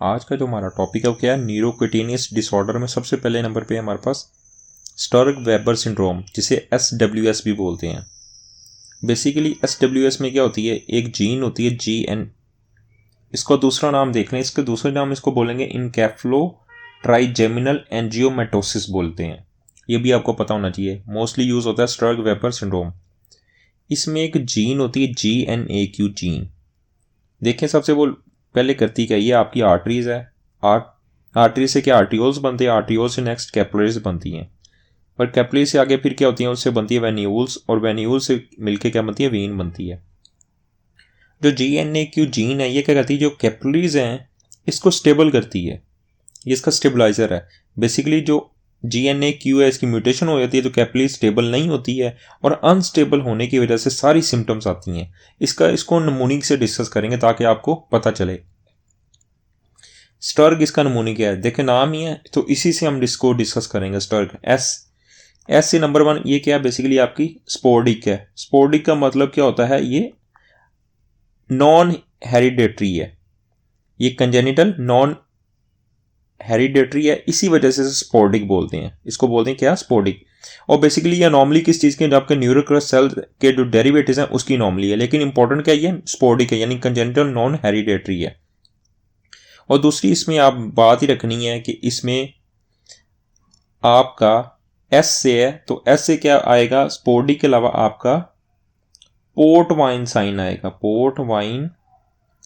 आज का जो हमारा टॉपिक है वो क्या है, न्यूरोक्यूटेनियस डिसऑर्डर में सबसे पहले नंबर पे है हमारे पास स्टर्ग वेबर सिंड्रोम, जिसे SWS भी बोलते हैं। बेसिकली SWS में क्या होती है, एक जीन होती है GN, इसको दूसरा नाम देख लें, इसके दूसरे नाम इसको बोलेंगे इनकेफ्लो ट्राइजेमिनल एंजियोमेटोसिस बोलते हैं। ये भी आपको पता होना चाहिए, मोस्टली यूज होता है स्टर्ग वेबर सिंड्रोम। इसमें एक जीन होती है GNAQ जीन। देखें सबसे वो पहले करती क्या, ये आपकी आर्टरीज है, आर्टरी से क्या आर्टियोल्स बनते हैं, आर्टियोल से नेक्स्ट कैपिलरीज बनती हैं, पर कैपिलरी से आगे फिर क्या होती है, उससे बनती है वेन्यूल्स, और वेन्यूल से मिलके क्या बनती है, वेन बनती है। जो GNAQ जीन है ये क्या करती है, जो कैपिलरीज हैं इसको स्टेबल करती है, ये इसका स्टेबलाइजर है। बेसिकली जो GNAQ है इसकी म्यूटेशन हो जाती है तो कैपिलरी स्टेबल नहीं होती है, और अनस्टेबल होने की वजह से सारी सिम्टम्स आती हैं। इसको नमूनिक से डिस्कस करेंगे ताकि आपको पता चले। स्टर्ग इसका नमूनिक है, देखे नाम ही है तो इसी से हम इसको डिस्कस करेंगे। स्टर्ग एस से नंबर 1 ये क्या है, बेसिकली आपकी स्पोर्डिक है। स्पोर्डिक का मतलब क्या होता है, ये नॉन हेरिडेटरी है, ये कंजेनिटल नॉन हेरिडेटरी है, इसी वजह से स्पोर्डिक बोलते हैं, इसको बोलते हैं क्या, स्पोर्डिक। और बेसिकली ये अनोमली किस चीज़ की, जब आपके न्यूरोक्रस सेल के जो डेरिवेटिव्स हैं उसकी अनोमली है, लेकिन इंपॉर्टेंट क्या है, ये स्पोर्डिक है, यानी कंजेनिटल नॉन हेरिडेटरी है। और दूसरी इसमें आप बात ही रखनी है कि इसमें आपका एस से है, तो एस से क्या आएगा, स्पोर्डिक के अलावा आपका पोर्ट वाइन साइन आएगा, पोर्ट वाइन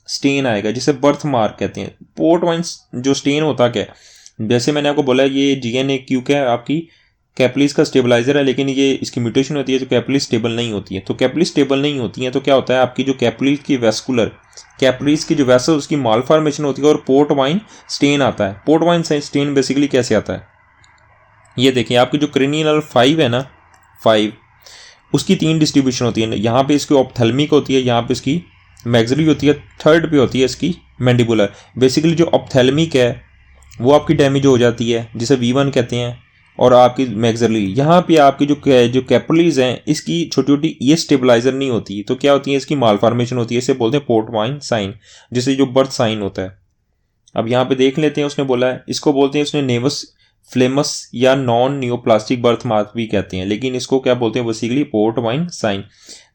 स्टेन आएगा, जिसे बर्थ मार्क कहते हैं। पोर्ट वाइन जो स्टेन होता क्या है, जैसे मैंने आपको बोला ये GNAQ क्या है, आपकी कैपिलरीज का स्टेबलाइजर है, लेकिन ये इसकी म्यूटेशन होती है तो कैपिलरीज स्टेबल नहीं होती है। तो कैपिलरीज स्टेबल नहीं होती हैं तो क्या होता है, आपकी जो कैपिलरीज की कैपिलरीज की जो वेसल उसकी मालफॉर्मेशन होती है और पोर्ट वाइन स्टेन आता है। पोर्ट वाइन स्टेन बेसिकली कैसे आता है, ये देखिए आपकी जो क्रेनियल 5 है ना, 5 उसकी 3 डिस्ट्रीब्यूशन होती है। यहाँ पे इसकी ऑप्थेल्मिक होती है, यहाँ पे इसकी मैक्सिलरी होती है, थर्ड पे होती है इसकी मैंडिबुलर। बेसिकली जो ऑप्थेल्मिक है वो आपकी डैमेज हो जाती है, जिसे V1 कहते हैं, और आपकी मैक्सिलरी यहाँ पे आपकी जो कैपिलरीज हैं इसकी छोटी छोटी ये स्टेबलाइजर नहीं होती, तो क्या होती है, इसकी मालफॉर्मेशन होती है, इसे बोलते हैं पोर्ट वाइन साइन, जिसे जो बर्थ साइन होता है। अब यहाँ पे देख लेते हैं, उसने बोला है, इसको बोलते हैं उसने नेवस फ्लेमस या नॉन न्यूप्लास्टिक बर्थ मार्क भी कहते हैं, लेकिन इसको क्या बोलते हैं, बेसिकली पोर्ट वाइन साइन।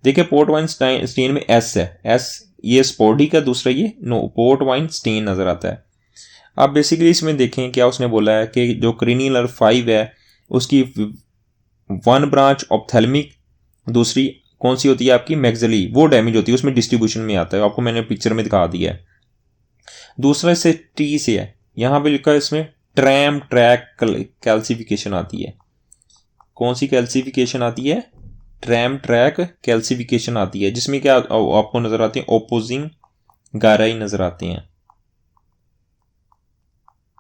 देखिए पोर्ट वाइन स्टेन में एस है, एस ये स्पोर्डिक का, दूसरा ये पोर्ट वाइन स्टेन नजर आता है। आप बेसिकली इसमें देखें क्या उसने बोला है कि जो क्रेनियल 5 है उसकी 1 ब्रांच ऑप्थेल्मिक, दूसरी कौन सी होती है आपकी मैक्सिलरी, वो डैमेज होती है, उसमें डिस्ट्रीब्यूशन में आता है, आपको मैंने पिक्चर में दिखा दिया है। दूसरा इससे T से है, यहाँ पे लिखा है इसमें ट्रैम ट्रैक कैल्सिफिकेशन आती है। कौन सी कैल्सिफिकेशन आती है, ट्रैम ट्रैक कैल्सिफिकेशन आती है, जिसमें क्या आपको नजर आती है, ओपोजिंग गायराई नजर आते हैं।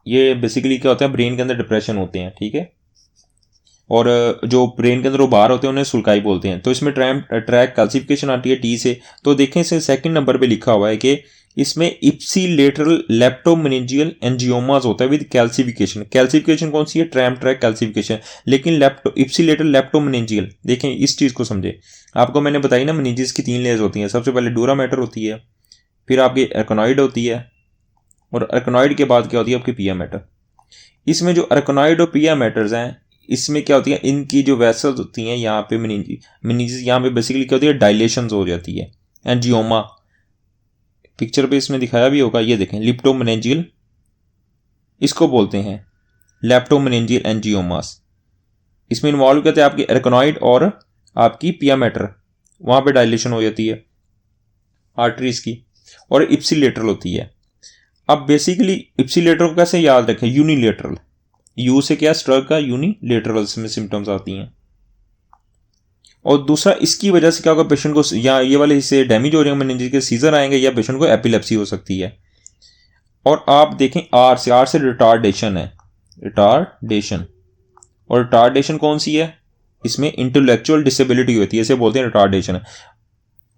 ये बेसिकली क्या होता है, ब्रेन के अंदर डिप्रेशन होते हैं, ठीक है, और जो ब्रेन के अंदर वो बाहर होते हैं उन्हें सुल्काई बोलते हैं। तो इसमें ट्रैम ट्रैक कैल्सिफिकेशन आती है T से। तो देखें इसे सेकंड नंबर पे लिखा हुआ है कि इसमें इप्सिलेटरल लेप्टोमेनिंजियल एंजियोमास होता है विद कैल्सिफिकेशन। कैल्सिफिकेशन कौन सी है, ट्रैम ट्रैक कैल्सिफिकेशन, लेकिन इप्सिलेटरल लेप्टोमेनिंजियल, देखें इस चीज़ को समझे। आपको मैंने बताई ना, मेनिंजिस की 3 लेयर्स होती हैं, सबसे पहले डूरा मैटर होती है, फिर आपकी अर्कनॉइड होती है, और अर्कनॉइड के बाद क्या होती है आपकी पिया मैटर। इसमें जो अर्कनॉइड और पिया मैटर्स हैं इसमें क्या होती है, इनकी जो वेसल्स होती हैं यहाँ पे मेनिंजिस यहाँ पे बेसिकली क्या होती है, डायलेशन हो जाती है, एंजियोमा। पिक्चर पे इसमें दिखाया भी होगा, ये देखें लिप्टोमेनिंजियल, इसको बोलते हैं लेप्टोमेनिंजियल एंजियोमास। इसमें इन्वॉल्व करते हैं आपकी अर्कनॉइड और आपकी पिया मैटर, वहां पे डायलेशन हो जाती है आर्टरीज की, और इप्सिलेटरल होती है। अब बेसिकली इप्सिलेटरल को कैसे याद रखें, यूनिलेटरल, यू से क्या, स्ट्रग का यूनिलेटरल में सिम्टम्स आती हैं। और दूसरा इसकी वजह से क्या होगा, पेशेंट को या ये वाले हिस्से डैमेज हो जाएंगे, मेनिंजेस के सीजर आएंगे, या पेशेंट को एपिलेप्सी हो सकती है। और आप देखें आर से रिटार्डेशन है, रिटार्डेशन, और रिटार्डेशन कौन सी है, इसमें इंटेलेक्चुअल डिसेबिलिटी होती है, इसे बोलते हैं रिटार्डेशन।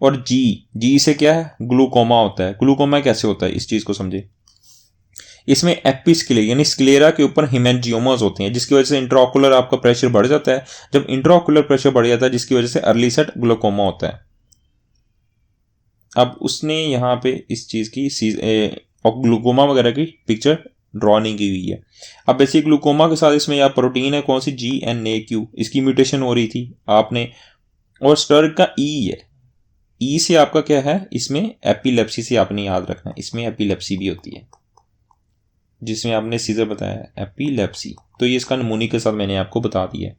और जी से क्या है, ग्लूकोमा होता है। ग्लूकोमा कैसे होता है, इस चीज को समझे। इसमें एपिस्क्लेरा यानी स्क्लेरा के ऊपर हिमेंजियोमास होते हैं, जिसकी वजह से इंट्राओकुलर आपका प्रेशर बढ़ जाता है। जब इंट्राओकुलर प्रेशर बढ़ जाता है जिसकी वजह से अर्ली सेट ग्लूकोमा होता है। अब उसने यहाँ पे इस चीज की और ग्लूकोमा वगैरह की पिक्चर ड्रॉ नहीं की हुई है। अब बेसिक ग्लूकोमा के साथ इसमें यह प्रोटीन है कौन सी, GNAQ, इसकी म्यूटेशन हो रही थी आपने, और स्टर्ग का ई है, ई से आपका क्या है, इसमें एपिलेप्सी से आपने याद रखना है, इसमें एपिलेप्सी भी होती है जिसमें आपने सीजर बताया है, एपिलेप्सी। तो ये इसका नमूने के साथ मैंने आपको बता दिया है।